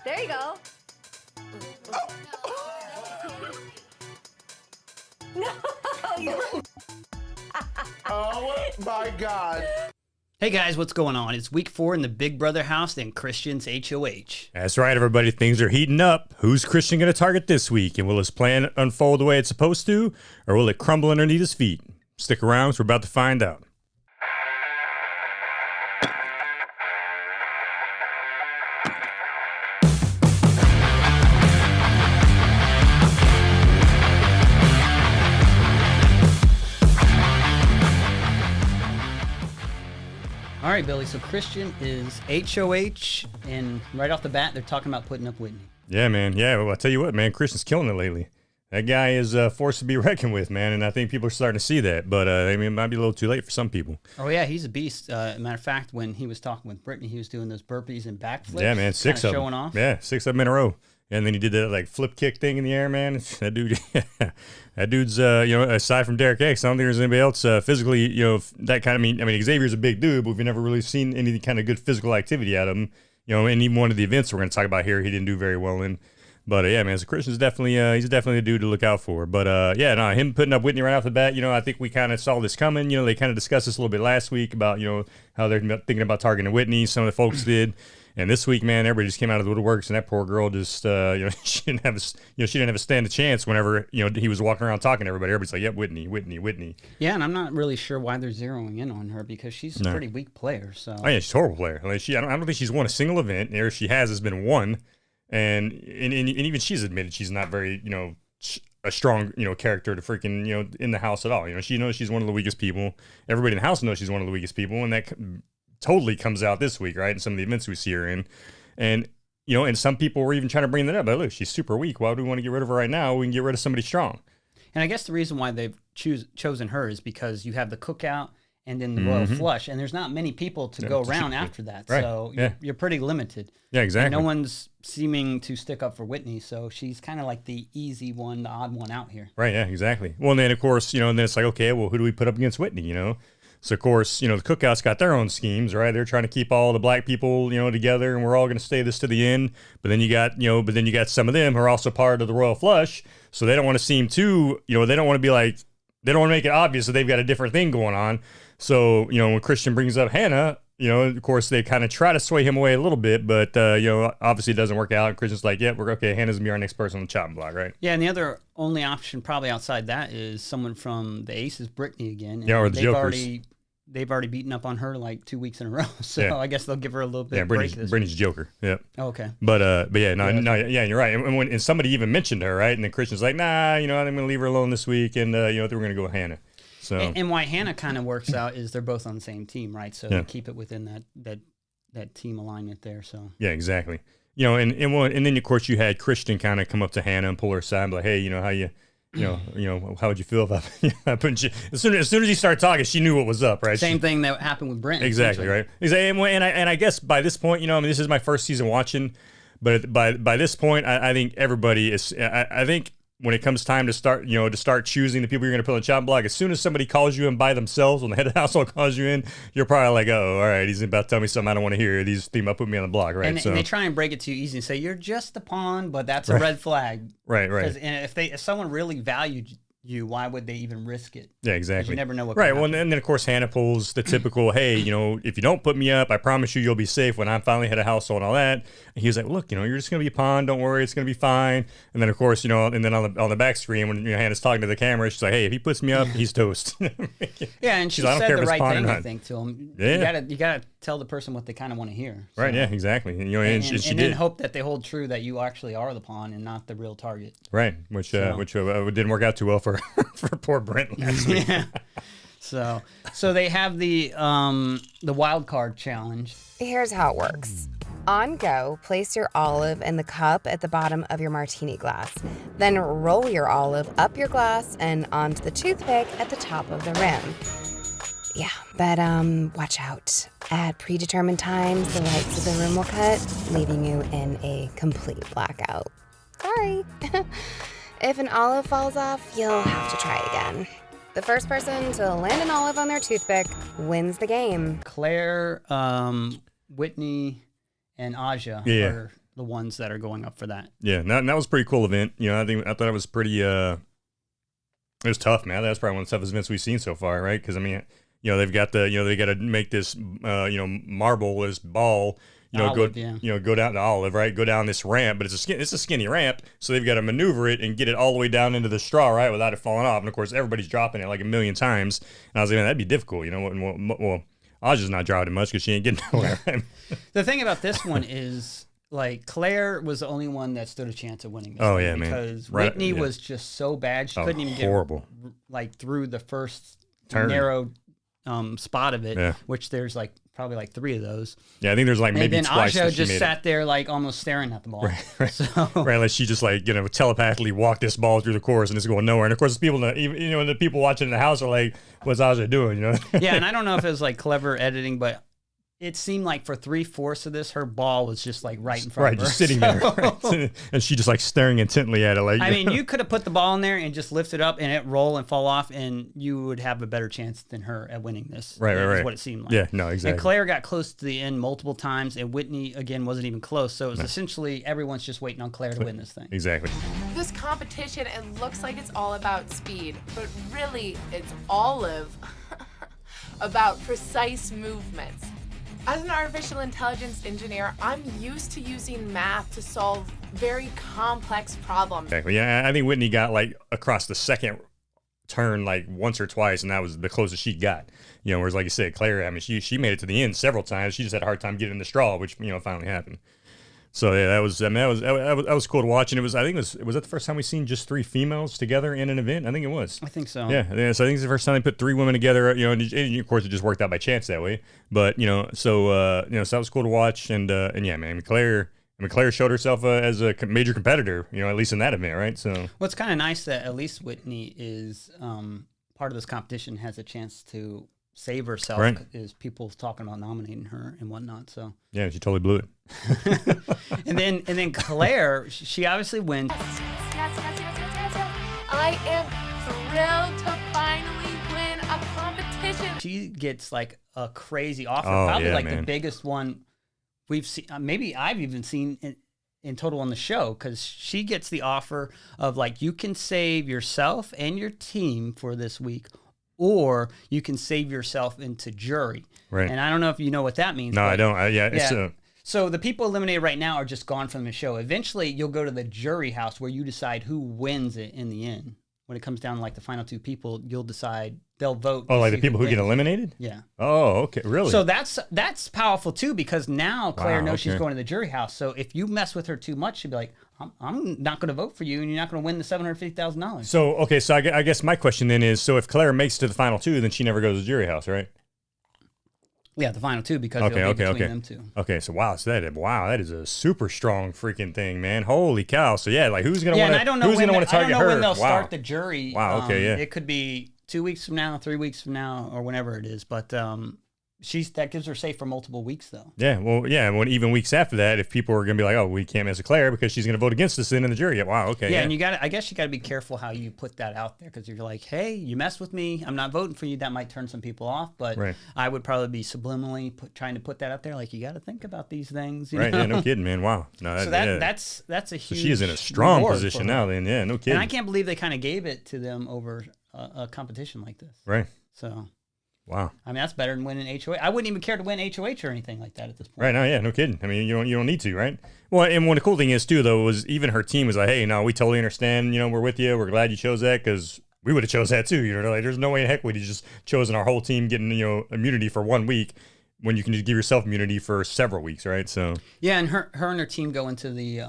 There you go. No. Oh my God. Hey guys, what's going on? It's week 4 in the Big Brother house and Christian's HOH. That's right, everybody. Things are heating up. Who's Christian going to target this week? And will his plan unfold the way it's supposed to? Or will it crumble underneath his feet? Stick around, 'cause we're about to find out. All right, Billy, so Christian is HOH, and right off the bat, they're talking about putting up Whitney. Yeah, man. Yeah, well, I'll tell you what, man. Christian's killing it lately. That guy is a force to be reckoned with, man, and I think people are starting to see that. But, I mean, it might be a little too late for some people. Oh, yeah, he's a beast. Matter of fact, when he was talking with Brittany, he was doing those burpees and backflips. Yeah, man, 6 of them. Showing off. Yeah, 6 of them in a row. And then he did that, like, flip kick thing in the air, man. That dude, that dude's, aside from Derek X, I don't think there's anybody else physically, that kind of, I mean, Xavier's a big dude, but we've never really seen any kind of good physical activity out of him. And even one of the events we're going to talk about here, he didn't do very well in. But, yeah, man, so Christian's definitely, he's definitely a dude to look out for. But, him putting up Whitney right off the bat, I think we kind of saw this coming. They kind of discussed this a little bit last week about, how they're thinking about targeting Whitney. Some of the folks did. And this week, man, everybody just came out of the woodworks, and that poor girl just, she didn't have a stand a chance whenever, he was walking around talking to everybody. Everybody's like, yep, Whitney. Yeah, and I'm not really sure why they're zeroing in on her because she's a pretty weak player. So. Oh, yeah, she's a horrible player. Like, I don't think she's won a single event. Or if she has been one. And even she's admitted she's not very, a strong, character to freaking, in the house at all. She knows she's one of the weakest people. Everybody in the house knows she's one of the weakest people, and that totally comes out this week, right? In some of the events we see her in. And, and some people were even trying to bring that up. But look, she's super weak. Why do we want to get rid of her right now? We can get rid of somebody strong. And I guess the reason why they've chosen her is because you have the cookout and then the royal flush, and there's not many people to go around after that. Right. So you're pretty limited. Yeah, exactly. And no one's seeming to stick up for Whitney, so she's kind of like the easy one, the odd one out here. Right, yeah, exactly. Well, and then, of course, and then it's like, okay, well, who do we put up against Whitney, So, of course, the Cookout's got their own schemes, right? They're trying to keep all the black people, together, and we're all going to stay this to the end. But then you got, some of them who are also part of the Royal Flush, so they don't want to seem too, they don't want to be like, they don't want to make it obvious that they've got a different thing going on. So, when Christian brings up Hannah, of course, they kind of try to sway him away a little bit, but, obviously it doesn't work out. Christian's like, yeah, we're okay. Hannah's going to be our next person on the chopping block, right? Yeah, and the other only option probably outside that is someone from the Aces, Brittany again. Yeah, or the Jokers. They've already beaten up on her like 2 weeks in a row, so I guess they'll give her a little bit of break this Brittany's week. Joker, yep. Oh, okay. But you're right. And somebody even mentioned her, right? And then Christian's like, nah, I'm going to leave her alone this week, and, we're going to go with Hannah. So. And why Hannah kind of works out is they're both on the same team, right? So they keep it within that team alignment there. So yeah, exactly. And then of course you had Christian kind of come up to Hannah and pull her aside, and be like, hey, how you, how would you feel about putting you? As soon as he started talking, she knew what was up, right? Same thing that happened with Brent. Exactly, right. Exactly. And I guess by this point, this is my first season watching, but by this point, I think everybody is. I think. When it comes time to start choosing the people you're going to put on the chopping block, as soon as somebody calls you in by themselves, when the head of the household calls you in, you're probably like, oh, all right, he's about to tell me something I don't want to hear. He's thinking about putting me on the block, right? And they try and break it too easy and say, you're just a pawn, but that's a red flag. Right. And if someone really valued you, why would they even risk it? Yeah, exactly. You never know what. Right. Well, and then of course Hannah pulls the typical, hey, if you don't put me up, I promise you'll be safe when I'm finally head of household and all that. And he was like, look, you're just gonna be a pawn. Don't worry, it's gonna be fine. And then of course, and then on the back screen when Hannah's talking to the camera, she's like, hey, if he puts me up, he's toast. Yeah, and she said the right thing, I think, to him. Yeah. You gotta tell the person what they kind of want to hear. So. Right. Yeah. Exactly. And she then did hope that they hold true that you actually are the pawn and not the real target. Right. Which didn't work out too well for poor Brent last week. Yeah. So they have the wild card challenge. Here's how it works. On go, place your olive in the cup at the bottom of your martini glass. Then roll your olive up your glass and onto the toothpick at the top of the rim. Yeah, but watch out. At predetermined times, the lights of the room will cut, leaving you in a complete blackout. Sorry. If an olive falls off, you'll have to try again. The first person to land an olive on their toothpick wins the game. Claire, Whitney, and Aja are the ones that are going up for that. Yeah, that was a pretty cool event. I thought it was pretty. It was tough, man. That's probably one of the toughest events we've seen so far, right? Because they've got they got to make this marble, this ball. Go down the olive, right? Go down this ramp, but it's a skinny ramp, so they've got to maneuver it and get it all the way down into the straw, right, without it falling off. And of course, everybody's dropping it like a million times. And I was like, man, that'd be difficult, Well, Aja's not dropping much because she ain't getting nowhere. Right? The thing about this one is, like, Claire was the only one that stood a chance of winning this Oh, one yeah, man. because Whitney was just so bad. She couldn't even horrible. get, like, through the first turn. Narrow spot of it, which there's, like, probably like 3 of those. Yeah, I think there's like maybe and then twice. Aja just sat there like almost staring at the ball. Right. So. Right, like she just like telepathically walked this ball through the course and it's going nowhere. And of course, the people watching in the house are like, "What's Aja doing?" Yeah, and I don't know if it was like clever editing, but it seemed like for 3/4 of this, her ball was just like right in front of her. Just sitting there. Right? And she just like staring intently at it. Like, I mean, you could have put the ball in there and just lift it up and it roll and fall off, and you would have a better chance than her at winning this. Right. Is what it seemed like. Yeah, no, exactly. And Claire got close to the end multiple times, and Whitney, again, wasn't even close. So it was essentially everyone's just waiting on Claire to win this thing. Exactly. This competition, it looks like it's all about speed, but really it's Olive about precise movements. As an artificial intelligence engineer, I'm used to using math to solve very complex problems. Exactly. Yeah, I think Whitney got like across the second turn like once or twice, and that was the closest she got. Whereas like you said, Claire, I mean, she made it to the end several times. She just had a hard time getting in the straw, which finally happened. So yeah, that was cool to watch, and was that the first time we seen just 3 females together in an event? I think it was. I think so. Yeah. So I think it's the first time they put 3 women together. And of course it just worked out by chance that way. But so that was cool to watch, and yeah, man, Claire showed herself as a major competitor. At least in that event, right? So well, it's kind of nice that at least Whitney is part of this competition, has a chance to save herself, right. Is people talking about nominating her and whatnot. So yeah, she totally blew it. and then Claire, she obviously wins. Yes. I am thrilled to finally win a competition. She gets like a crazy offer, Oh, probably yeah, like man. the biggest one we've seen. Maybe I've even seen in total on the show, because she gets the offer of like, you can save yourself and your team for this week, or you can save yourself into jury. Right. And I don't know if you know what that means. No, I don't. Yeah. So the people eliminated right now are just gone from the show. Eventually, you'll go to the jury house where you decide who wins it in the end. When it comes down to like the final 2 people, you'll decide, they'll vote. Oh, like the people who get eliminated? Yeah. Oh, okay. Really? So that's powerful too, because now Claire knows she's okay. going to the jury house. So if you mess with her too much, she'll be like, I'm not going to vote for you, and you're not going to win the $750,000. So, okay, so I guess my question then is, so if Claire makes it to the final 2, then she never goes to the jury house, right? Yeah, the final 2, because it'll be between them 2. Okay, so that is a super strong freaking thing, man. Holy cow. So yeah, like who's going to want to target her? I don't know when they'll Wow. start the jury. Wow, okay, yeah. It could be 2 weeks from now, 3 weeks from now, or whenever it is, but that gives her safe for multiple weeks, though. Yeah, well, yeah, and even weeks after that, if people are going to be like, oh, we can't mess with Claire because she's going to vote against us then in the jury. Wow, okay. Yeah, and I guess you got to be careful how you put that out there, because if you're like, hey, you messed with me, I'm not voting for you, that might turn some people off. But right. I would probably be subliminally trying to put that out there, like, you got to think about these things. You right, know? yeah, no kidding, man. Wow. No, so that's a huge. So she is in a strong reward position for her. now. Then, yeah, no kidding. And I can't believe they kind of gave it to them over a competition like this. Right. So. Wow. I mean, that's better than winning HOH. I wouldn't even care to win HOH or anything like that at this point. Right now, yeah, no kidding. I mean, you don't need to, right? Well, and one of the cool thing is too, though, was even her team was like, hey, no, we totally understand. We're with you. We're glad you chose that, because we would have chose that too. Like there's no way in heck we'd have just chosen our whole team getting immunity for 1 week when you can just give yourself immunity for several weeks, right? So yeah, and her and her team go into the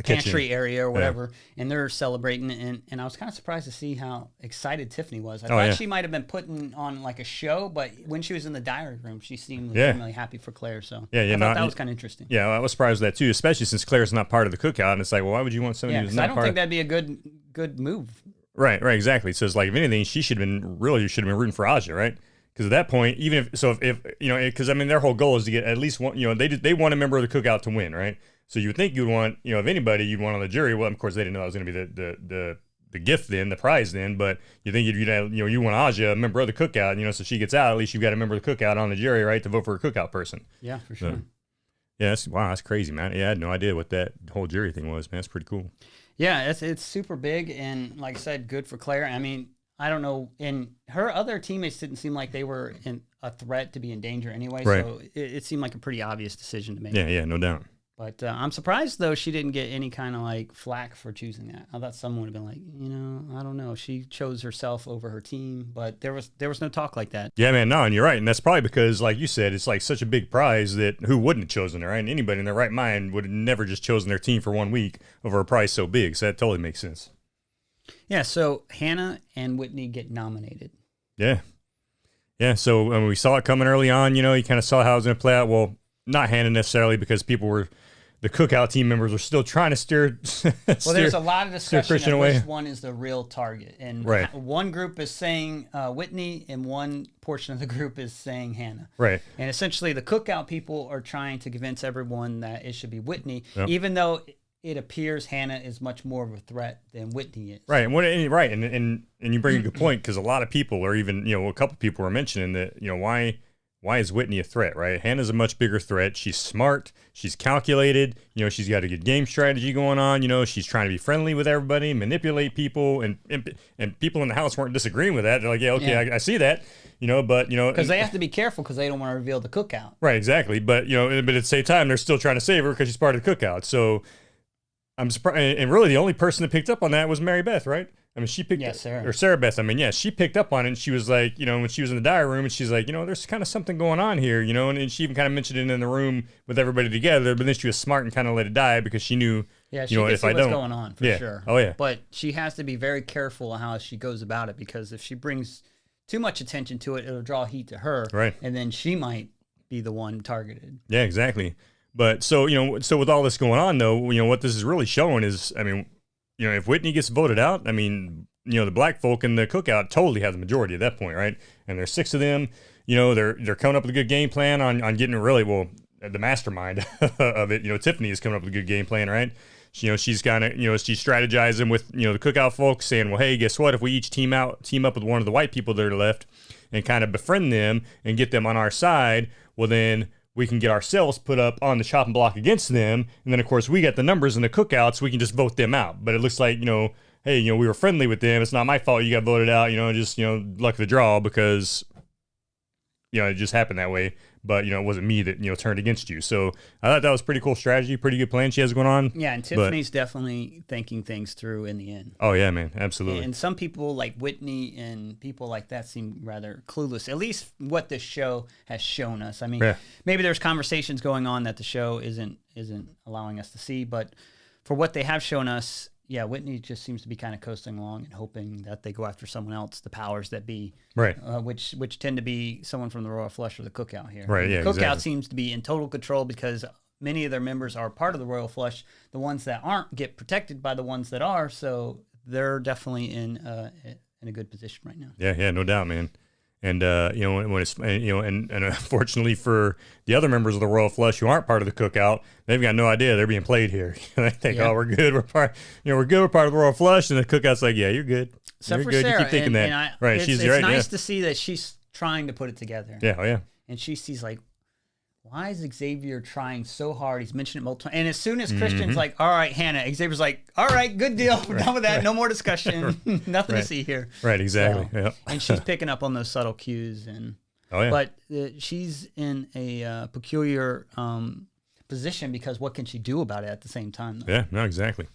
pantry area or whatever, and they're celebrating. And I was kind of surprised to see how excited Tiffany was. I thought she might have been putting on like a show, but when she was in the diary room, she seemed legitimately happy for Claire. So I thought that was kind of interesting. Yeah, I was surprised with that too, especially since Claire's not part of the cookout, and it's like, well, why would you want somebody who's not part? I don't think that'd be a good move. Right, exactly. So it's like, if anything, she should have been rooting for Aja, right? Because at that point, even if because I mean, their whole goal is to get at least one. They want a member of the cookout to win, right? So you would think you'd want, if anybody, you'd want on the jury. Well, of course, they didn't know that was going to be the gift then, the prize then. But you think you want Aja, a member of the cookout, so she gets out. At least you've got a member of the cookout on the jury, right, to vote for a cookout person. Yeah, for sure. Yeah, that's crazy, man. Yeah, I had no idea what that whole jury thing was, man. That's pretty cool. Yeah, it's super big, and like I said, good for Claire. I mean, I don't know, and her other teammates didn't seem like they were a threat to be in danger anyway, right. so it seemed like a pretty obvious decision to make. Yeah, no doubt. But I'm surprised, though, she didn't get any kind of like flack for choosing that. I thought someone would have been like, I don't know. She chose herself over her team, but there was no talk like that. Yeah, man, no, and you're right. And that's probably because, like you said, it's like such a big prize that who wouldn't have chosen her, right? And anybody in their right mind would have never just chosen their team for 1 week over a prize so big. So that totally makes sense. Yeah, so Hannah and Whitney get nominated. Yeah. Yeah, so when we saw it coming early on, you kind of saw how it was going to play out. Well, not Hannah necessarily, because the cookout team members are still trying to steer. Well, there's a lot of discussion Christian of away. which one is the real target. And right. One group is saying Whitney, and one portion of the group is saying Hannah. Right. And essentially, the cookout people are trying to convince everyone that it should be Whitney, yep. even though it appears Hannah is much more of a threat than Whitney is. Right. And you bring a good point, because a lot of people, or even a couple people were mentioning that why is Whitney a threat, right? Hannah's a much bigger threat. She's smart. She's calculated. She's got a good game strategy going on. She's trying to be friendly with everybody, manipulate people, and people in the house weren't disagreeing with that. They're like, yeah, okay, yeah. I see that, but because they have to be careful because they don't want to reveal the cookout. Right, exactly. But but at the same time, they're still trying to save her because she's part of the cookout. So I'm surprised, and really the only person that picked up on that was Mary Beth, right? I mean, she picked Sarah. Or Sarah Beth. I mean, yeah, she picked up on it, and she was like, when she was in the diary room, and she's like, there's kind of something going on here, and she even kind of mentioned it in the room with everybody together. But then she was smart and kind of let it die because she knew, yeah, she could see what's going on for sure. Oh yeah. But she has to be very careful on how she goes about it, because if she brings too much attention to it, it'll draw heat to her, right? And then she might be the one targeted. Yeah, exactly. But so with all this going on, though, what this is really showing is, I mean, if Whitney gets voted out, I mean, the black folk in the cookout totally have the majority at that point, right? And there's 6 of them. They're coming up with a good game plan on getting the mastermind of it. Tiffany is coming up with a good game plan, right? She's kind of she's strategizing with the cookout folks, saying, well, hey, guess what? If we each team up with one of the white people that are left and kind of befriend them and get them on our side, well then we can get ourselves put up on the chopping block against them. And then, of course, we got the numbers in the cookouts. We can just vote them out. But it looks like, hey, we were friendly with them. It's not my fault you got voted out, just, luck of the draw, because, it just happened that way. But, it wasn't me that, turned against you. So I thought that was pretty cool strategy, pretty good plan she has going on. Yeah, and Tiffany's definitely thinking things through in the end. Oh, yeah, man, absolutely. And some people like Whitney and people like that seem rather clueless, at least what this show has shown us. I mean, maybe there's conversations going on that the show isn't allowing us to see, but for what they have shown us, yeah, Whitney just seems to be kind of coasting along and hoping that they go after someone else, the powers that be, right? Which tend to be someone from the Royal Flush or the Cookout here. Right, yeah, the Cookout exactly. seems to be in total control because many of their members are part of the Royal Flush. The ones that aren't get protected by the ones that are, so they're definitely in a good position right now. Yeah, no doubt, man. And when it's and unfortunately for the other members of the Royal Flush who aren't part of the cookout, they've got no idea they're being played here. They think, oh, we're good, we're part of the Royal Flush, and the cookout's like, yeah, you're good, Except you're for good. Sarah, You keep thinking that, right? It's right. Nice to see that she's trying to put it together. Yeah, oh yeah. And she sees like, why is Xavier trying so hard? He's mentioned it multiple times. And as soon as Christian's like, all right, Hannah, Xavier's like, all right, good deal. We're done with that. No more discussion. Nothing to see here. Right, exactly. So, yeah. And she's picking up on those subtle cues. But she's in a peculiar position because what can she do about it at the same time? Though? Yeah, no, exactly.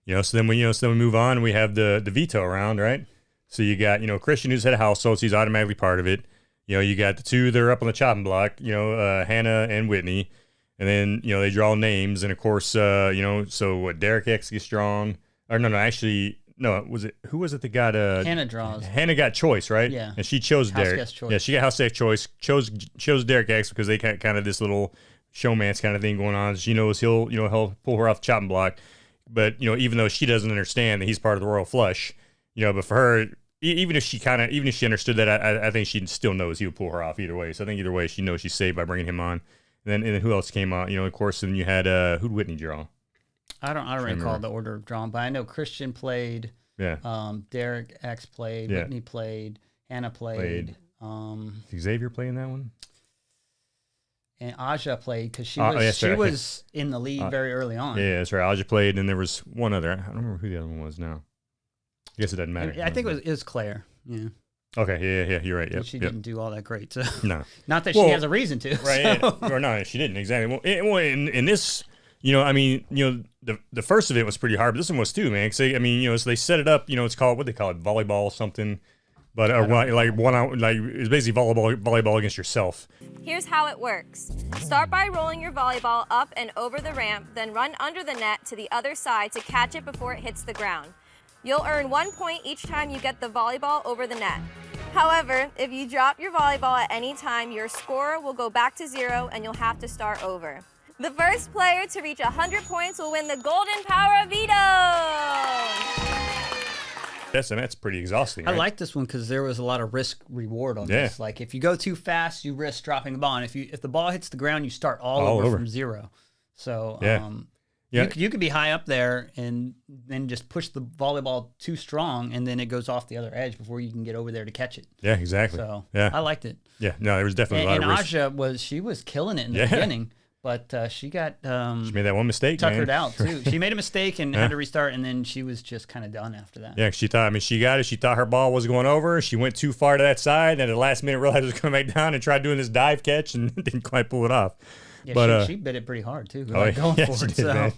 So then we move on and we have the veto round, right? So you got, Christian, who's head of household, so he's automatically part of it. You got the 2 that are up on the chopping block, Hannah and Whitney. And then, they draw names. And, of course, so what, Derek X gets drawn. Or who was it that got... Hannah draws. Hannah got choice, right? Yeah. And she chose Derek. Houseguest choice. Yeah, she got houseguest choice. Chose Derek X because they got kind of this little showmance kind of thing going on. She knows he'll pull her off the chopping block. But, even though she doesn't understand that he's part of the Royal Flush, but for her... Even if she understood that, I think she still knows he would pull her off either way. So I think either way, she knows she's saved by bringing him on. And then who else came on? Of course, then you had who'd Whitney draw? I don't recall the order of drawing, but I know Christian played. Yeah. Derek X played. Whitney played. Hannah played. Xavier playing that one? and Aja played because she right. was in the lead very early on. Yeah, that's right. Aja played, and there was one other. I don't remember who the other one was now. I guess it doesn't matter. I think it was Claire. Yeah. Okay. Yeah. You're right. Yep. She didn't do all that great. So. No. Not that she has a reason to. Right. So. Yeah. Or no, she didn't exactly. Well, in this, I mean, the first of it was pretty hard, but this one was too, man. Cause I mean, so they set it up. It's called what they call it, volleyball something. But it's basically volleyball against yourself. Here's how it works. Start by rolling your volleyball up and over the ramp, then run under the net to the other side to catch it before it hits the ground. You'll earn 1 point each time you get the volleyball over the net. However, if you drop your volleyball at any time, your score will go back to 0 and you'll have to start over. The first player to reach 100 points will win the golden power of veto. That's pretty exhausting. Right? I like this one because there was a lot of risk reward on this. Like if you go too fast, you risk dropping the ball, and if the ball hits the ground, you start all over from 0. So you could be high up there and then just push the volleyball too strong, and then it goes off the other edge before you can get over there to catch it. Yeah, exactly. So I liked it. Yeah, no, there was definitely a lot of risk. And Aja was killing it in the beginning. But she got she made that one mistake, tuckered out too. She made a mistake and had to restart, and then she was just kind of done after that. Yeah, she thought. I mean, she got it. She thought her ball was going over. She went too far to that side, and at the last minute realized it was coming back down and tried doing this dive catch and didn't quite pull it off. Yeah, but she bit it pretty hard too. Going for it. Man.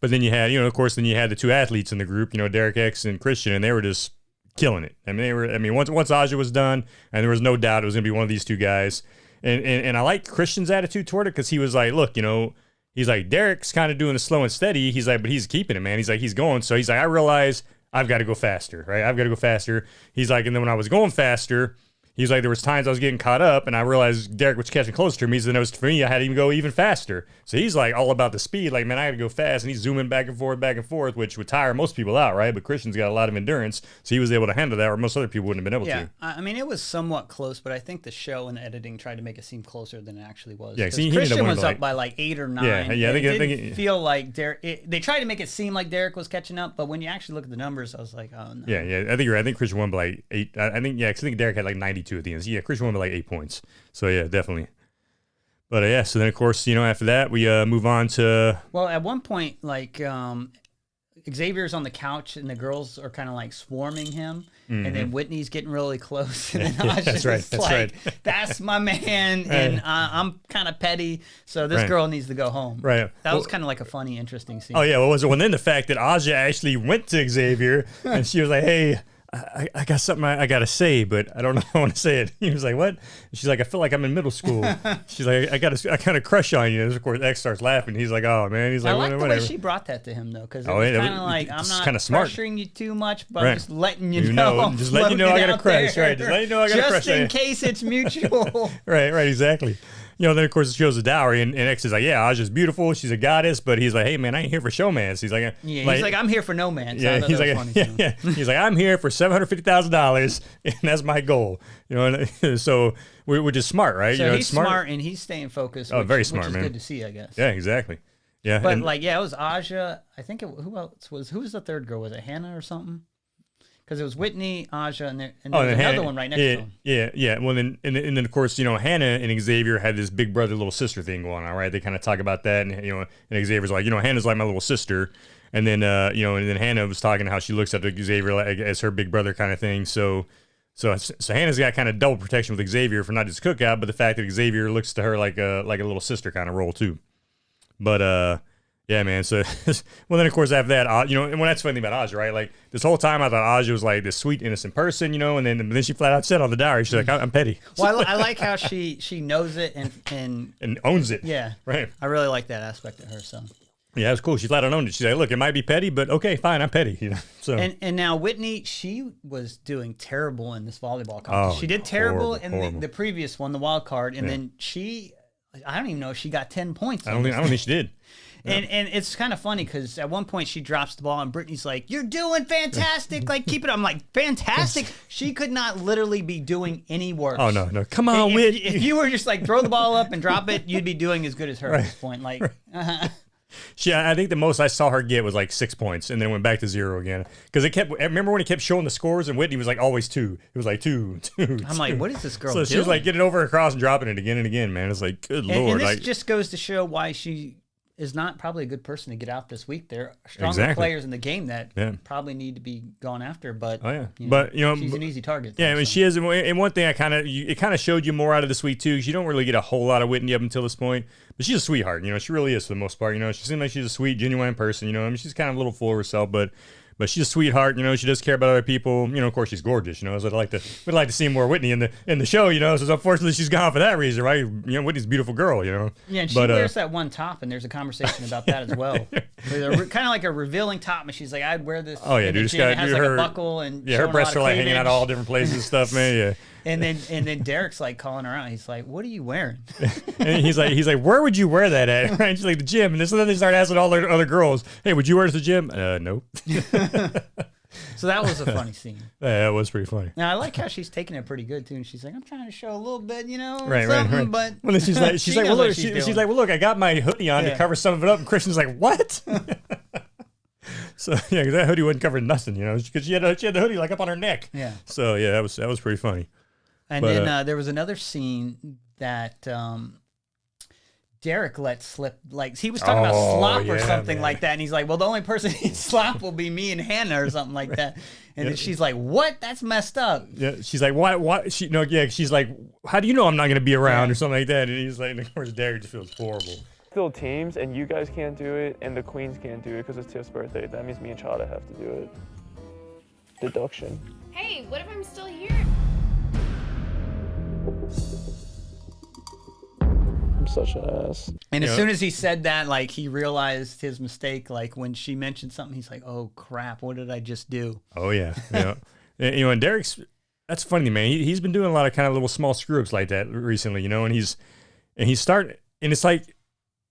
But then you had, of course, then you had the two athletes in the group, Derek X and Christian, and they were just killing it. I mean, once Aja was done, and there was no doubt it was going to be one of these two guys. And I like Christian's attitude toward it because he was like, look, he's like, Derek's kind of doing the slow and steady. He's like, but he's keeping it, man. He's like, he's going. So he's like, I realize I've got to go faster, right? I've got to go faster. He's like, and then when I was going faster, he's like, there was times I was getting caught up, and I realized Derek was catching closer to me. So then it was, for me, I had to even go even faster. So he's like all about the speed. Like, man, I got to go fast. And he's zooming back and forth, which would tire most people out, right? But Christian's got a lot of endurance, so he was able to handle that, where most other people wouldn't have been able to. I mean, it was somewhat close, but I think the show and the editing tried to make it seem closer than it actually was. Yeah, because Christian was up by like 8 or 9. Yeah, I think feel like Derek. They tried to make it seem like Derek was catching up, but when you actually look at the numbers, I was like, oh no. Yeah, I think you're right. I think Christian won by like 8. I think Derek had like 92 at the end. So yeah, Christian won by like 8 points. So yeah, definitely. But so then of course, after that we move on to. Well, at one point, like Xavier's on the couch and the girls are kind of like swarming him, and then Whitney's getting really close, and then Aja's right. That's my man, and I'm kind of petty, so this girl needs to go home. Right. That was kind of like a funny, interesting scene. Oh yeah, what was it? Well, then the fact that Aja actually went to Xavier and she was like, "Hey, I got something I got to say, but I don't know how I want to say it." He was like, "What?" She's like, "I feel like I'm in middle school." She's like, I kind of crush on you. And of course, X starts laughing. He's like, "Oh man," he's like, "I like whatever." the way she brought that to him though, because it was kind of like, I'm not pressuring you too much, but I'm just letting you know, just letting you know I got a crush, right? Just letting you know I got a crush, just in case it's mutual. right, exactly. Then of course it shows the dowry, and X is like, yeah, Aja's beautiful, she's a goddess, but he's like, hey man, I ain't here for showmans. He's like, he's like, I'm here for no man. Yeah, he's like, he's like, I'm here for $750,000, and that's my goal. So which is smart, right? So he's smart and he's staying focused. Very smart, which is man. Good to see, I guess. Yeah, exactly. Yeah, but it was Aja. I think who else was? Who was the third girl? Was it Hannah or something? Because it was Whitney, Aja, and there's another one right next to him. Yeah. Well, then and then of course, Hannah and Xavier had this big brother little sister thing going on, right? They kind of talk about that, and and Xavier's like, Hannah's like my little sister, and then and then Hannah was talking how she looks up to Xavier like, as her big brother kind of thing. So Hannah's got kind of double protection with Xavier for not just cookout, but the fact that Xavier looks to her like a little sister kind of role too. But yeah, man. So, well, then of course after that, and that's the funny thing about Aja, right? Like this whole time I thought Aja was like this sweet, innocent person, and then she flat out said on the diary, she's like, I'm petty. Well, I like how she knows it and owns it. Yeah, right. I really like that aspect of her. So. Yeah, it was cool. She flat out owned it. She's like, look, it might be petty, but okay, fine, I'm petty. So and now Whitney, she was doing terrible in this volleyball contest. She did terrible in the previous one, the wild card, and then I don't even know if she got 10 points. I don't think she did. And it's kind of funny because at one point she drops the ball and Brittany's like, "You're doing fantastic! Like keep it." I'm like, "Fantastic!" She could not literally be doing any worse. Oh no! Come on, Whit. If you were just like throw the ball up and drop it, you'd be doing as good as her at this point. Like, I think the most I saw her get was like 6 points, and then went back to 0 again. Because it kept. Remember when he kept showing the scores, and Whitney was like always 2. It was like 2, 2. I'm like, what is this girl so doing? she was like getting over her cross and dropping it again and again. Man, it's like, good lord. And this like, just goes to show why she is not probably a good person to get out this week. There are stronger Exactly. players in the game that probably need to be gone after. But but she's an easy target. Yeah, I mean, she is. And one thing it kind of showed you more out of this week too. 'Cause you don't really get a whole lot of Whitney up until this point. But she's a sweetheart. She really is for the most part. She seems like she's a sweet, genuine person. I mean, she's kind of a little full of herself, but she's a sweetheart. She does care about other people. Of course, she's gorgeous. So we'd like to see more Whitney in the show. So unfortunately, she's gone for that reason, right? Whitney's a beautiful girl. Yeah, and she wears that one top, and there's a conversation about that as well. Kind of like a revealing top, and she's like, "I'd wear this." Oh yeah, dude, it has like a buckle and her breasts are like hanging out all different places and stuff, man. Yeah. And then Derek's like calling her out. He's like, "What are you wearing?" And he's like, "Where would you wear that at?" Right? She's like, "The gym." And then they start asking all their other girls, "Hey, would you wear it to the gym?" Nope. So that was a funny scene. Yeah, it was pretty funny. Now I like how she's taking it pretty good too, and she's like, "I'm trying to show a little bit, right. But well, then she's like, "Well, look, she's like, well, look, I got my hoodie on to cover some of it up." And Christian's like, "What?" So yeah, because that hoodie wasn't covering nothing, because she had the hoodie like up on her neck. Yeah. So yeah, that was pretty funny. And then there was another scene that Derek let slip. Like he was talking about slop or something like that, and he's like, "Well, the only person who slop will be me and Hannah or something like that." And then she's like, "What? That's messed up." Yeah, she's like, "What?" She's like, "How do you know I'm not going to be around or something like that?" And he's like, and of course, Derek just feels horrible. Still teams, and you guys can't do it, and the queens can't do it because it's Tiff's birthday. That means me and Chada have to do it. Deduction. Hey, what if I'm still here? I'm such an ass. And as soon as he said that, like he realized his mistake. Like when she mentioned something, he's like, "Oh crap, what did I just do?" Oh yeah, and Derek's, that's funny, man. He's been doing a lot of kind of little small screw ups like that recently, and it's like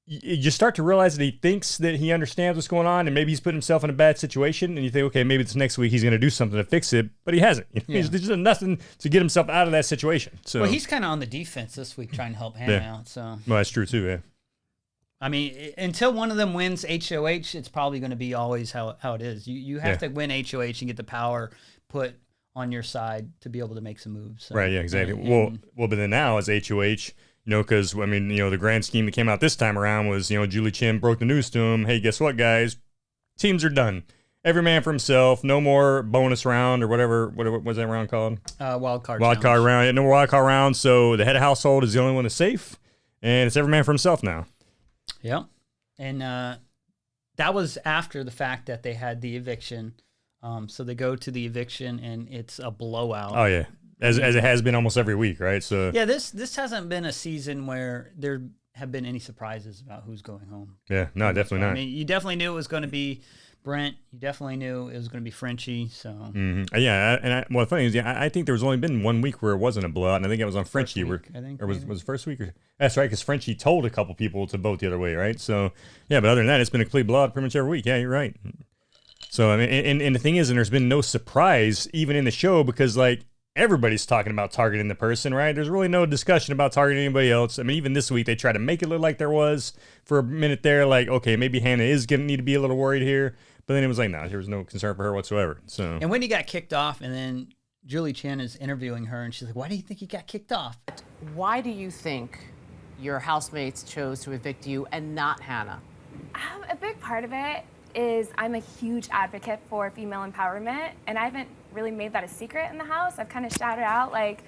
you start to realize that he thinks that he understands what's going on, and maybe he's put himself in a bad situation, and you think, okay, maybe this next week he's going to do something to fix it, but he hasn't. He's done nothing to get himself out of that situation. So, well, he's kind of on the defense this week, trying to help Hannah out. So, well, that's true too. Yeah. I mean, until one of them wins HOH, it's probably going to be always how it is. You have to win HOH and get the power put on your side to be able to make some moves. So, right. Yeah. Exactly. Well, but then now as HOH. Because, I mean, the grand scheme that came out this time around was, Julie Chen broke the news to him. Hey, guess what, guys? Teams are done. Every man for himself. No more bonus round or whatever. What was that round called? Wildcard round. Yeah, no more wildcard round. So the head of household is the only one that's safe. And it's every man for himself now. Yeah. And that was after the fact that they had the eviction. So they go to the eviction, and it's a blowout. Oh, yeah. As it has been almost every week, right? So yeah, this hasn't been a season where there have been any surprises about who's going home. Yeah, no, definitely not. I mean, you definitely knew it was going to be Brent. You definitely knew it was going to be Frenchie. So yeah, and the funny is, I think there was only been 1 week where it wasn't a blowout, and I think it was on Frenchie. Or was it first week? That's right, because Frenchie told a couple people to vote the other way, right? So yeah, but other than that, it's been a complete blowout pretty much every week. Yeah, you're right. So I mean, and the thing is, and there's been no surprise even in the show because like. Everybody's talking about targeting the person, right? There's really no discussion about targeting anybody else. I mean, even this week, they tried to make it look like there was for a minute there, like, okay, maybe Hannah is going to need to be a little worried here. But then it was like, no, there was no concern for her whatsoever. So. And Whitney got kicked off, and then Julie Chen is interviewing her, and she's like, why do you think he got kicked off? Why do you think your housemates chose to evict you and not Hannah? A big part of it is I'm a huge advocate for female empowerment, and I haven't really made that a secret in the house. I've kind of shouted out, like,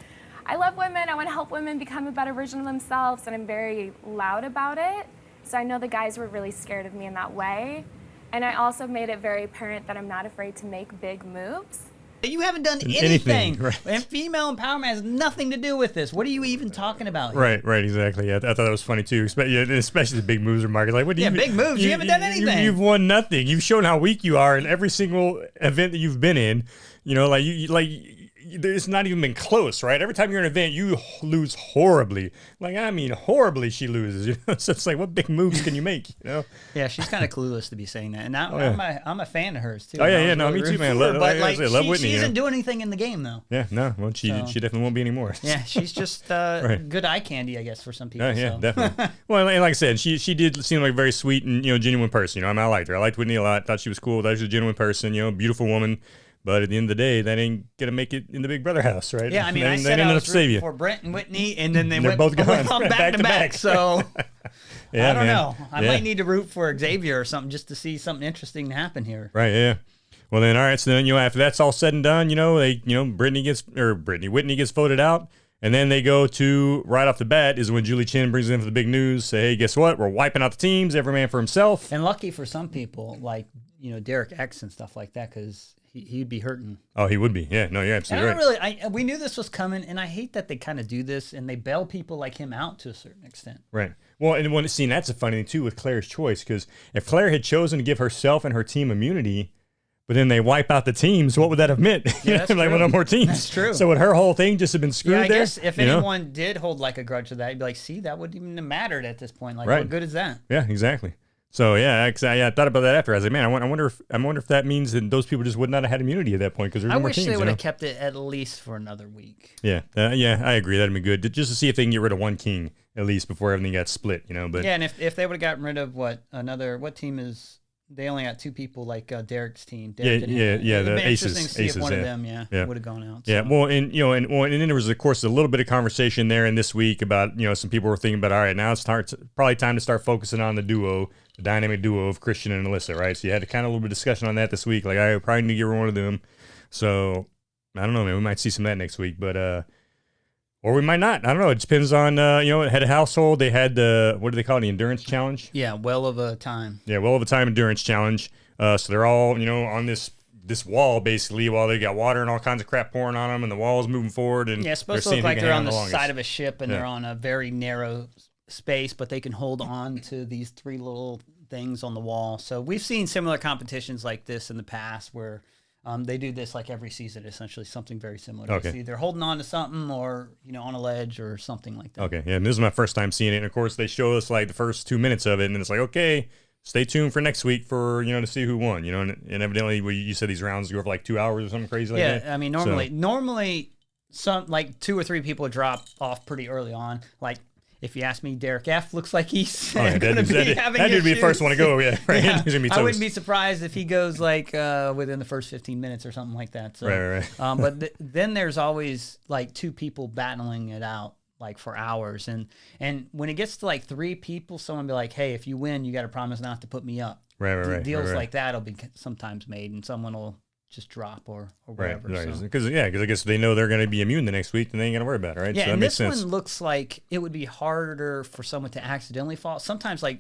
I love women, I want to help women become a better version of themselves, and I'm very loud about it. So I know the guys were really scared of me in that way. And I also made it very apparent that I'm not afraid to make big moves. You haven't done anything. Right. And female empowerment has nothing to do with this. What are you even talking about here? Right, exactly. Yeah, I thought that was funny too, especially the big moves remark. Like, what do you? Big moves. You haven't done anything. You've won nothing. You've shown how weak you are in every single event that you've been in. it's not even been close, right? Every time you're in an event, you lose horribly. Like, I mean, horribly she loses. You know? So it's like, what big moves can you make? You know? Yeah, she's kind of clueless to be saying that. And I'm a fan of hers, too. Oh, yeah, no, me too, man. But like, love Whitney. She isn't doing anything in the game, though. Yeah, no. Well, she definitely won't be anymore. Yeah, she's just good eye candy, I guess, for some people. Yeah, definitely. Well, and like I said, she did seem like a very sweet and, genuine person. I liked her. I liked Whitney a lot. Thought she was cool. Thought she was a genuine person, beautiful woman. But at the end of the day, that ain't going to make it in the Big Brother house, right? Yeah, I mean, I said I was rooting for Brent and Whitney, and then they're both gone back to back. So yeah, I don't know. I might need to root for Xavier or something just to see something interesting happen here. Right, yeah. Well, then, all right, so then, after that's all said and done, Whitney gets voted out. And then they go to, right off the bat, is when Julie Chen brings in for the big news, say, hey, guess what? We're wiping out the teams, every man for himself. And lucky for some people, like, Derek X and stuff like that, because he'd be hurting. Oh, he would be. Yeah, no, you're absolutely right. We knew this was coming, and I hate that they kind of do this, and they bail people like him out to a certain extent. Right. Well, and that's a funny thing, too, with Claire's choice, because if Claire had chosen to give herself and her team immunity, but then they wipe out the teams, what would that have meant? Yeah, that's like, true. no more teams. That's true. So would her whole thing just have been screwed there? I guess if anyone did hold like a grudge to that, you'd be like, see, that wouldn't even have mattered at this point. Like, what good is that? Yeah, exactly. So I thought about that after. I was like, man, I wonder if that means that those people just would not have had immunity at that point because there's no more teams. I wish they would have kept it at least for another week. Yeah, I agree. That'd be good just to see if they can get rid of one king at least before everything got split. But yeah, and if they would have gotten rid of what team is. They only got two people like Derek's team. Derek the Aces. Interesting to see if one of them, would have gone out. So. Yeah, well, and then there was of course a little bit of conversation there in this week about some people were thinking about all right, now it's probably time to start focusing on the dynamic duo of Christian and Alyssa, right? So you had a little bit of discussion on that this week. Like I probably need to get one of them. So I don't know, man. We might see some of that next week, but or we might not. I don't know. It depends on, head of household. They had what do they call it? The endurance challenge? Yeah, well of a time. Yeah, well of a time endurance challenge. So they're all, on this wall, basically, while they got water and all kinds of crap pouring on them, and the wall is moving forward. And it's supposed to look like they're on the side of a ship, and they're on a very narrow space, but they can hold on to these three little things on the wall. So we've seen similar competitions like this in the past where they do this like every season, essentially something very similar. Okay. It's either holding on to something or, on a ledge or something like that. Okay, yeah, and this is my first time seeing it. And of course, they show us like the first 2 minutes of it, and then it's like, okay, stay tuned for next week for, to see who won, and evidently you said these rounds go for like 2 hours or something crazy like that. Yeah, I mean, normally some like 2 or 3 people drop off pretty early on. Like, if you ask me, Derek F looks like he's going to be having that dude be the first one to go, yeah. Right? Yeah. He's gonna be I wouldn't be surprised if he goes like within the first 15 minutes or something like that. So, right. But then there's always like 2 people battling it out like for hours. And when it gets to like 3 people, someone be like, hey, if you win, you got to promise not to put me up. Right. Deals like that will be sometimes made, and someone will just drop or whatever. Right. Because I guess they know they're going to be immune the next week, and they ain't going to worry about it, right? Yeah, so and that makes this sense. one looks like it would be harder for someone to accidentally fall. Sometimes like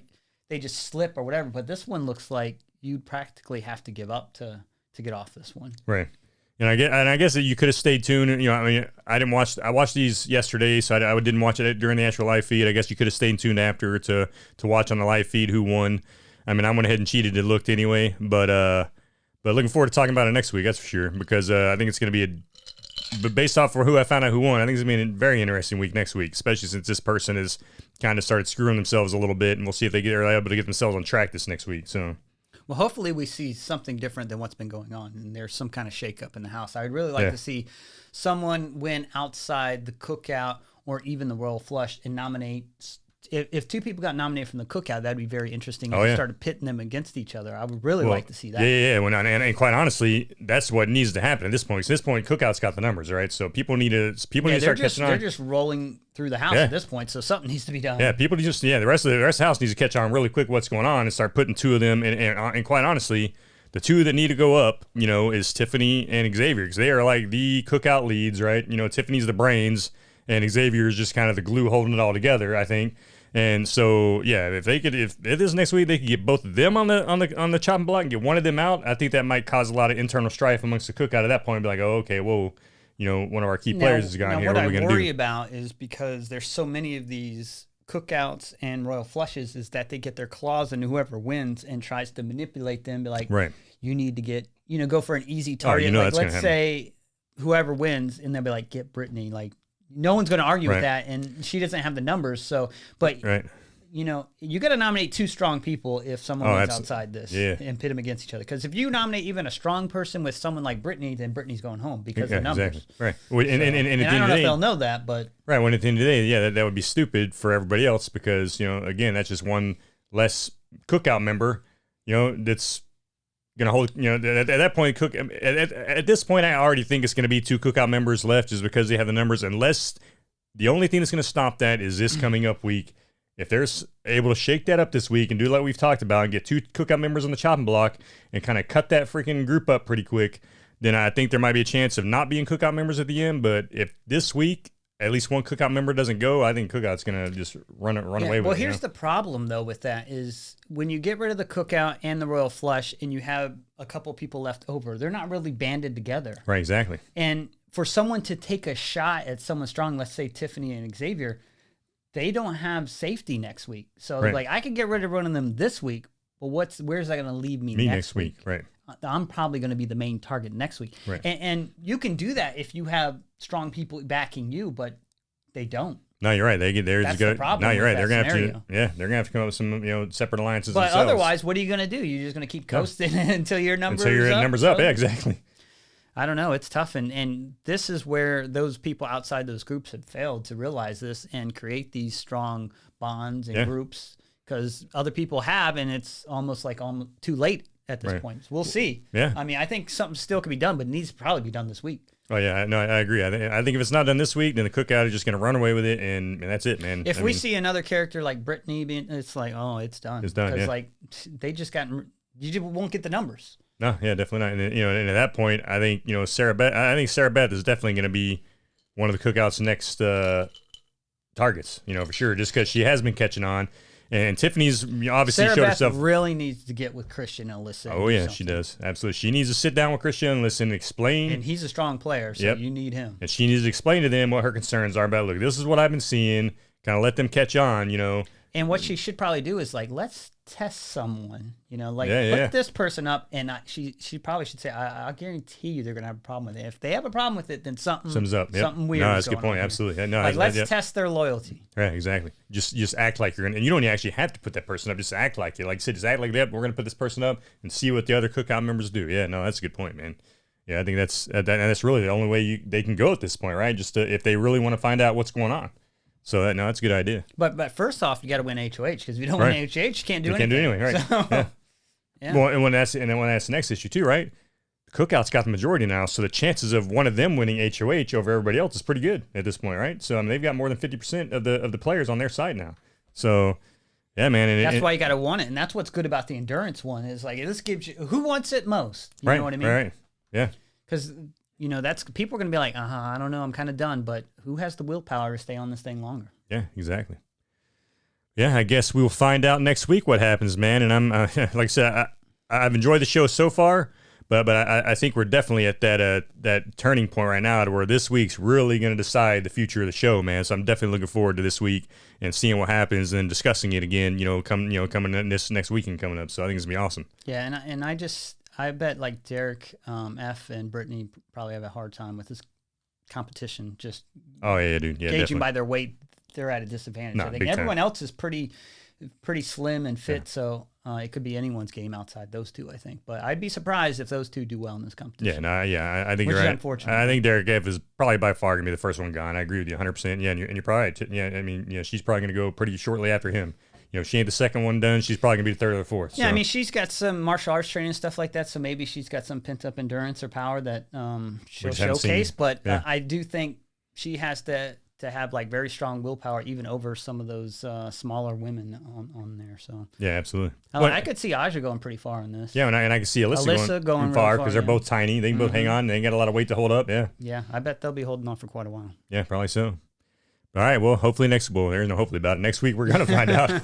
they just slip or whatever, but this one looks like you'd practically have to give up to get off this one. Right. And I guess that you could have stayed tuned. I watched these yesterday, so I didn't watch it during the actual live feed. I guess you could have stayed tuned after to watch on the live feed who won. I mean, I went ahead and cheated and looked anyway, but looking forward to talking about it next week, that's for sure, because I think it's going to be but based off of who I found out who won, I think it's going to be a very interesting week next week, especially since this person has kind of started screwing themselves a little bit, and we'll see if they're able to get themselves on track this next week. So, well, hopefully we see something different than what's been going on, and there's some kind of shakeup in the house. I would really like to see someone win outside the cookout or even the Royal Flush and nominate. If 2 people got nominated from the cookout, that'd be very interesting. If you started pitting them against each other, I would really like to see that. Yeah. And quite honestly, that's what needs to happen at this point. Because at this point, cookout's got the numbers, right? So people need to start catching on. They're just rolling through the house at this point, so something needs to be done. Yeah, the rest of the house needs to catch on really quick what's going on and start putting 2 of them. And quite honestly, the 2 that need to go up, is Tiffany and Xavier, because they are like the cookout leads, right? Tiffany's the brains, and Xavier is just kind of the glue holding it all together, I think. And so, yeah, if this next week they could get both of them on the chopping block and get one of them out, I think that might cause a lot of internal strife amongst the cookout at that point. Be like, oh, okay, whoa, one of our key players is gone here. What are we going to do? What I worry about is because there's so many of these cookouts and Royal Flushes is that they get their claws in whoever wins and tries to manipulate them. Be like, you need to get, go for an easy target. Like, let's say whoever wins, and they'll be like, get Brittany. Like, no one's going to argue with that, and she doesn't have the numbers. So, but you know, you got to nominate 2 strong people if someone wins outside this, and pit them against each other. Because if you nominate even a strong person with someone like Brittany, then Brittany's going home because of numbers. Exactly. Right. Well, and I don't know if they'll know that, but when at the end of the day, that would be stupid for everybody else because, you know, again, that's just one less cookout member, you know, that's gonna hold. You know, at that point, at this point, I already think it's gonna be 2 cookout members left, just because they have the numbers. Unless the only thing that's gonna stop that is this coming up week. If they're able to shake that up this week and do like we've talked about and get 2 cookout members on the chopping block and kind of cut that freaking group up pretty quick, then I think there might be a chance of not being cookout members at the end. But if this week at least one cookout member doesn't go, I think cookout's going to just run away with it. Well, here's the problem, though, with that is when you get rid of the cookout and the royal flush and you have a couple people left over, they're not really banded together. Right, exactly. And for someone to take a shot at someone strong, let's say Tiffany and Xavier, they don't have safety next week. So, like, I could get rid of one of them this week, but where's that going to leave me next week? Right. I'm probably going to be the main target next week. Right. And you can do that if you have strong people backing you, but they don't. No, you're right. That's the problem. No, you're right. They're going to have to. Yeah, they're going to have to come up with some separate alliances. But themselves. otherwise, what are you going to do? You're just going to keep coasting until your numbers up. Yeah, exactly. I don't know. It's tough, and this is where those people outside those groups have failed to realize this and create these strong bonds and groups, because other people have, and it's almost too late at this point. So we'll see. Yeah. I mean, I think something still could be done, but it needs to probably be done this week. Oh yeah, no, I agree. I think if it's not done this week, then the cookout is just going to run away with it, and that's it, man. If we see another character like Brittany, it's like, oh, it's done. It's done. Because they just you won't get the numbers. No, yeah, definitely not. And at that point, I think Sarah Beth is definitely going to be one of the cookout's next targets. For sure, just because she has been catching on. And Tiffany's obviously Sarah showed Beth herself. Really needs to get with Christian and listen. Oh yeah, she does absolutely. She needs to sit down with Christian and listen, explain. And he's a strong player, so you need him. And she needs to explain to them what her concerns are about. Look, this is what I've been seeing. Kind of let them catch on. And what she should probably do is let's test someone. Put this person up, and she probably should say, I guarantee you they're gonna have a problem with it. If they have a problem with it, then something's up. Something weird. No, that's a good point. Absolutely. No, let's test their loyalty. Right, exactly. Just act like you're gonna, and you don't actually have to put that person up. Just act like it. Like I said, just act like that. We're gonna put this person up and see what the other cookout members do. Yeah, no, that's a good point, man. Yeah, I think that's really the only way they can go at this point, right? Just if they really want to find out what's going on. So that's a good idea. But first off, you got to win HOH, because if you don't win HOH, you can't do anything. Can't do anything, right? So, yeah. Well, and when that's the next issue too, right? The cookout's got the majority now, so the chances of one of them winning HOH over everybody else is pretty good at this point, right? So they've got more than 50% of the players on their side now. So yeah, man, and that's why you got to want it, and that's what's good about the endurance one is this gives you who wants it most. You know what I mean? Right. Yeah. Because that's people are going to be like, I don't know, I'm kind of done, but who has the willpower to stay on this thing longer? Yeah, exactly. Yeah, I guess we'll find out next week what happens, man. And I'm like I said, I've enjoyed the show so far, but I think we're definitely at that turning point right now to where this week's really going to decide the future of the show, man. So I'm definitely looking forward to this week and seeing what happens and discussing it again. Coming in this next weekend coming up. So I think it's gonna be awesome. Yeah, and I bet Derek F and Brittany probably have a hard time with this competition. Just dude. Yeah, gauging definitely. By their weight, they're at a disadvantage. No, I think everyone else is pretty slim and fit, so it could be anyone's game outside those two. I think, but I'd be surprised if those two do well in this competition. I think you're right. Unfortunate. I think Derek F is probably by far gonna be the first one gone. I agree with you 100%. Yeah, and you're probably right. Yeah, I mean, she's probably gonna go pretty shortly after him. She ain't the second one done. She's probably gonna be the third or the fourth. Yeah, so. I mean, she's got some martial arts training and stuff like that, so maybe she's got some pent up endurance or power that she'll showcase. But I do think she has to have very strong willpower, even over some of those smaller women on there. So yeah, absolutely. I could see Aja going pretty far in this. Yeah, and I can see Alyssa going far because they're both tiny. They can both hang on. They ain't got a lot of weight to hold up. Yeah. Yeah, I bet they'll be holding on for quite a while. Yeah, probably so. All right, well, hopefully there's no hopefully about it. Next week, we're going to find out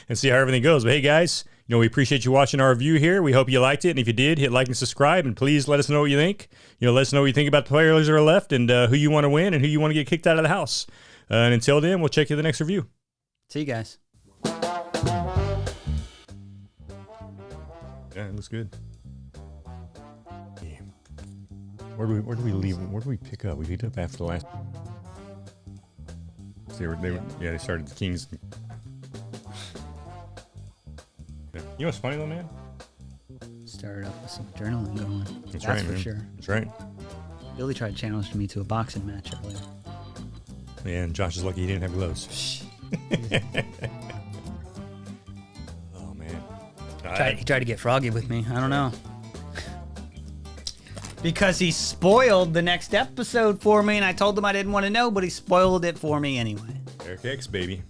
and see how everything goes. But hey, guys, we appreciate you watching our review here. We hope you liked it. And if you did, hit like and subscribe. And please let us know what you think. Let us know what you think about the players that are left and who you want to win and who you want to get kicked out of the house. And until then, we'll check you in the next review. See you guys. Yeah, it looks good. Yeah. Where do we leave? Where do we pick up? We picked up after the last. They started the Kings. You know what's funny though, man? Started up with some adrenaline going. That's right, for man. sure. That's right. Billy tried to challenge me to a boxing match earlier. Yeah, and Josh is lucky he didn't have gloves. Oh man. He tried to get froggy with me. I don't know. Because he spoiled the next episode for me, and I told him I didn't want to know, but he spoiled it for me anyway. Derek X, baby.